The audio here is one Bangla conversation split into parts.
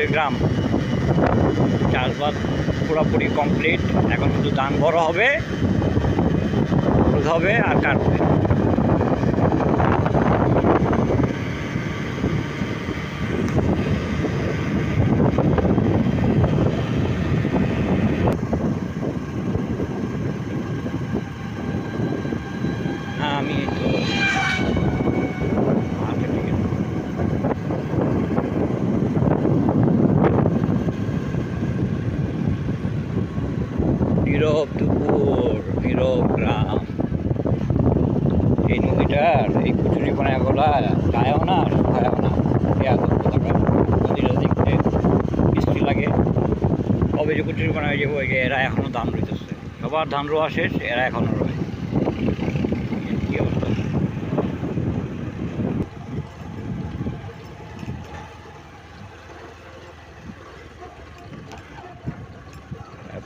আমাদের গ্রাম চাষবাস পুরোপুরি কমপ্লিট। এখন শুধু ধান বড় হবে, হলুদ হবে আর কাটবে। আমি তো আচ্ছা ঠিক আছে। নীরব দুপুর, নীরব গ্রাম। এই নদীটার এই কচুরিপানাগুলা গায়েও না শুকায়ও না, নদীটা দেখতে মিষ্টি লাগে। কবে যে কচুরিপানা হয়ে যাবো, এরা এখনো ধান রইতেছে, সবার ধান রোয়া শেষ, এরা এখনো রয়। কি অবস্থা!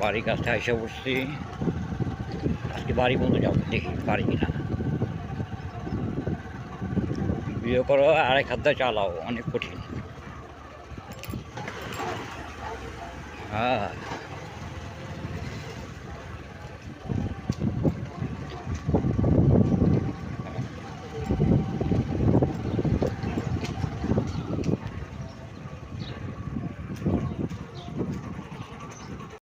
বাড়ির কাছটা এসে বসছি, আজকে বাড়ি পর্যন্ত যাবো, দেখি বাড়ি কিনা। বিয়ে করো আর এক হাত চালাও, অনেক কঠিন। হ্যাঁ।